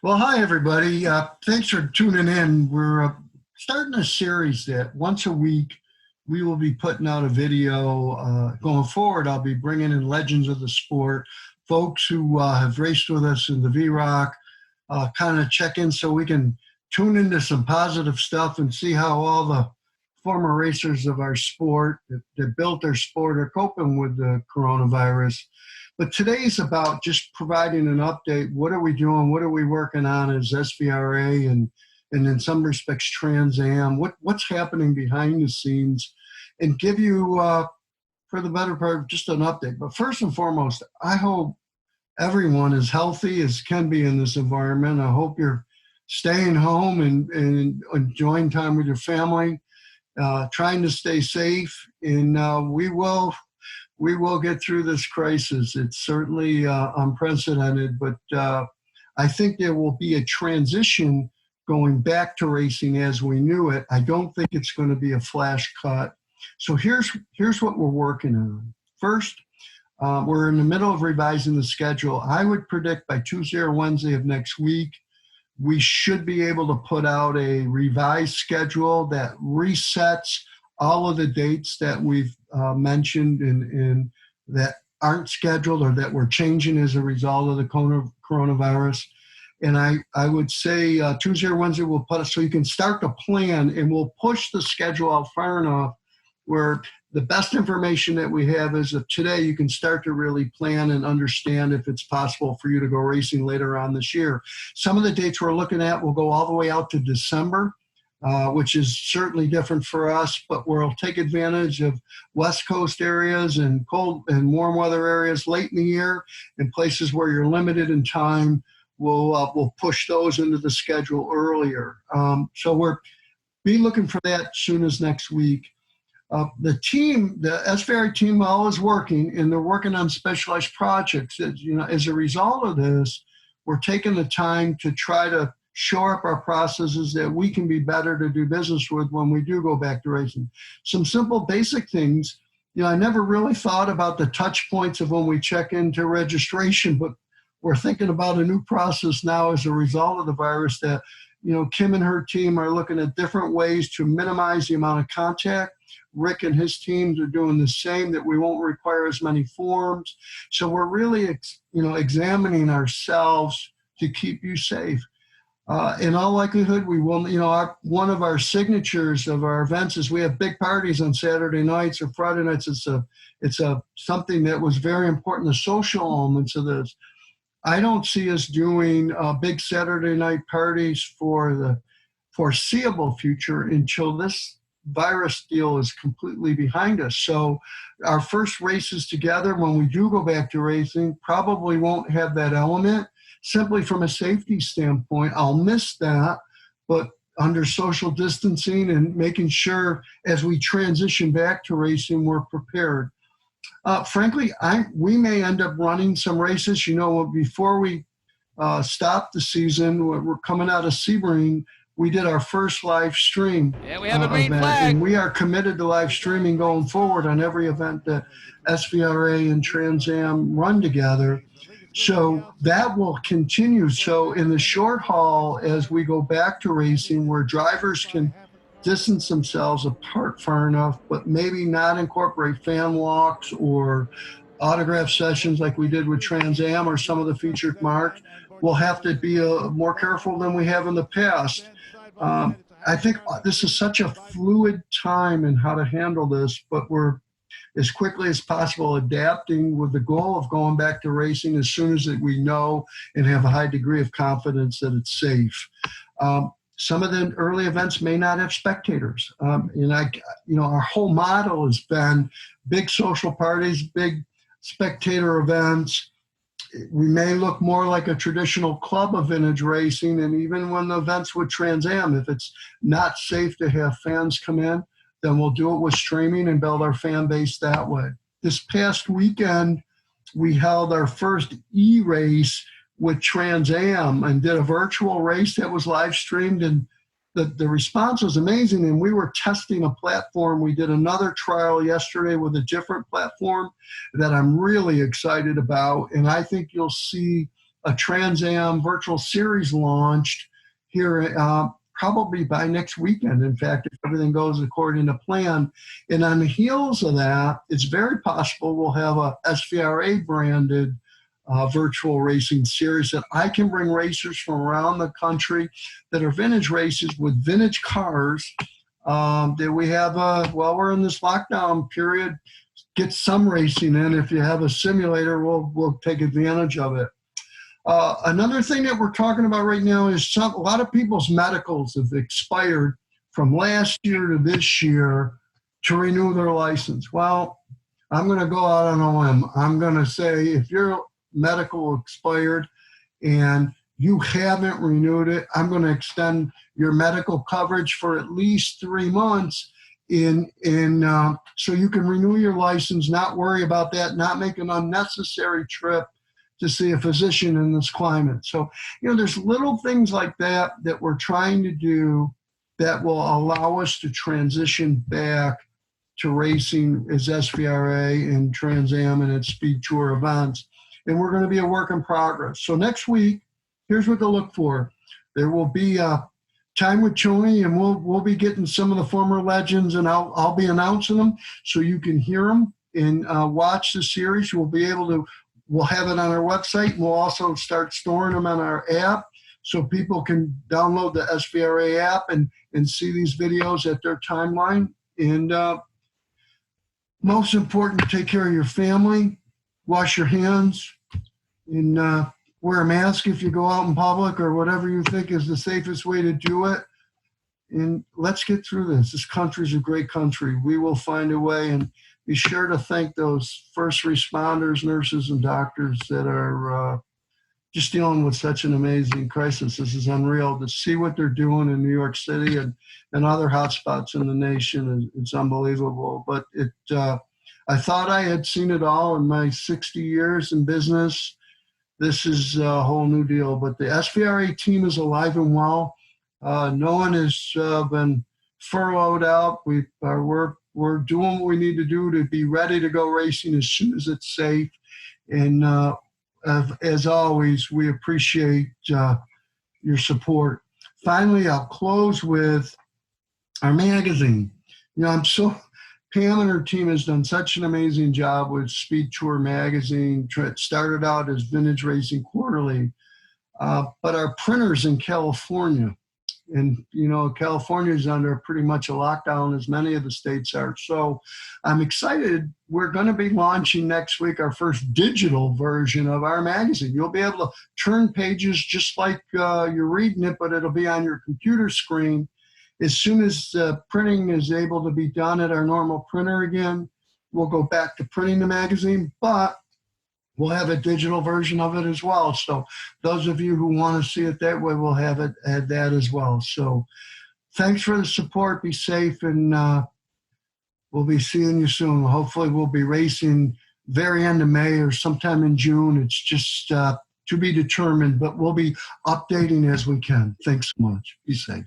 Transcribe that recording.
Well, hi, everybody. Thanks for tuning in. We're starting a series that once a week we will be putting out a video. Going forward, I'll be bringing in legends of the sport, folks who have raced with us in the V-Rock, kind of check in so we can tune into some positive stuff and see how all the former racers of our sport that built their sport are coping with the coronavirus. But today's about just providing an update. What are we doing? What are we working on as SVRA and in some respects Trans Am? What's happening behind the scenes, and give you, for the better part, just an update. But first and foremost, I hope everyone is healthy as can be in this environment. I hope you're staying home and enjoying time with your family, trying to stay safe, and we will get through this crisis. It's certainly unprecedented, but I think there will be a transition going back to racing as we knew it. I don't think it's going to be a flash cut. So here's what we're working on. First, we're in the middle of revising the schedule. I would predict by Tuesday or Wednesday of next week, we should be able to put out a revised schedule that resets all of the dates that we've mentioned and that aren't scheduled or that we're changing as a result of the coronavirus. And I would say Tuesday or Wednesday we'll put it so you can start to plan, and we'll push the schedule out far enough where the best information that we have is that today you can start to really plan and understand if it's possible for you to go racing later on this year. Some of the dates we're looking at will go all the way out to December. Which is certainly different for us, but we'll take advantage of West Coast areas and cold and warm weather areas late in the year, and places where you're limited in time. We'll push those into the schedule earlier. So we'll be looking for that as soon as next week. The SVRA team is working, and they're working on specialized projects. As a result of this, we're taking the time to try to shore up our processes that we can be better to do business with when we do go back to racing. Some simple basic things. I never really thought about the touch points of when we check into registration, but we're thinking about a new process now as a result of the virus that, Kim and her team are looking at different ways to minimize the amount of contact. Rick and his teams are doing the same, that we won't require as many forms. So we're really, examining ourselves to keep you safe. In all likelihood, we will, one of our signatures of our events is we have big parties on Saturday nights or Friday nights. It's something that was very important, the social elements of this. I don't see us doing big Saturday night parties for the foreseeable future until this virus deal is completely behind us. So our first races together, when we do go back to racing, probably won't have that element. Simply from a safety standpoint, I'll miss that, but under social distancing and making sure as we transition back to racing, we're prepared. Frankly, we may end up running some races. Before we stop the season, we're coming out of Sebring, we did our first live stream we have a green event, flag. and we are committed to live streaming going forward on every event that SVRA and Trans Am run together. So that will continue. So in the short haul, as we go back to racing, where drivers can distance themselves apart far enough, but maybe not incorporate fan walks or autograph sessions like we did with Trans Am or some of the featured marks, we'll have to be more careful than we have in the past. I think this is such a fluid time in how to handle this, but we're as quickly as possible adapting with the goal of going back to racing as soon as we know and have a high degree of confidence that it's safe. Some of the early events may not have spectators. Our whole model has been big social parties, big spectator events. We may look more like a traditional club of vintage racing, and even when the events with Trans Am, if it's not safe to have fans come in, then we'll do it with streaming and build our fan base that way. This past weekend, we held our first e-race with Trans Am and did a virtual race that was live streamed, and the response was amazing. And we were testing a platform. We did another trial yesterday with a different platform that I'm really excited about. And I think you'll see a Trans Am virtual series launched here probably by next weekend. In fact, if everything goes according to plan. And on the heels of that, it's very possible we'll have a SVRA branded virtual racing series that I can bring racers from around the country that are vintage races with vintage cars that we have, while we're in this lockdown period, get some racing in. If you have a simulator, we'll take advantage of it. Another thing that we're talking about right now is a lot of people's medicals have expired from last year to this year to renew their license. Well, I'm going to go out on a limb. I'm going to say if your medical expired and you haven't renewed it, I'm going to extend your medical coverage for at least 3 months so you can renew your license, not worry about that, not make an unnecessary trip to see a physician in this climate. So, there's little things like that that we're trying to do that will allow us to transition back to racing as SVRA and Trans Am and its Speed Tour events. And we're going to be a work in progress. So next week, here's what to look for. There will be time with Tony, and we'll be getting some of the former legends, and I'll be announcing them so you can hear them and watch the series. We'll have it on our website, and we'll also start storing them on our app so people can download the SVRA app and see these videos at their timeline. And most important, take care of your family, wash your hands, and wear a mask if you go out in public or whatever you think is the safest way to do it. And let's get through this. This country's a great country. We will find a way, and be sure to thank those first responders, nurses, and doctors that are just dealing with such an amazing crisis. This is unreal to see what they're doing in New York City and other hotspots in the nation. It's unbelievable. But I thought I had seen it all in my 60 years in business. This is a whole new deal. But the SVRA team is alive and well. No one has been furloughed out. We're doing what we need to do to be ready to go racing as soon as it's safe. And as always, we appreciate your support. Finally, I'll close with our magazine. Pam and her team has done such an amazing job with Speed Tour magazine. It started out as Vintage Racing Quarterly, but our printers in California, and California is under pretty much a lockdown, as many of the states are. So I'm excited. We're going to be launching next week our first digital version of our magazine. You'll be able to turn pages just like you're reading it, but it'll be on your computer screen. As soon as printing is able to be done at our normal printer again, we'll go back to printing the magazine, but we'll have a digital version of it as well. So those of you who want to see it that way, we'll have it at that as well. So thanks for the support. Be safe, and we'll be seeing you soon. Hopefully we'll be racing very end of May or sometime in June. It's just to be determined, but we'll be updating as we can. Thanks so much. Be safe.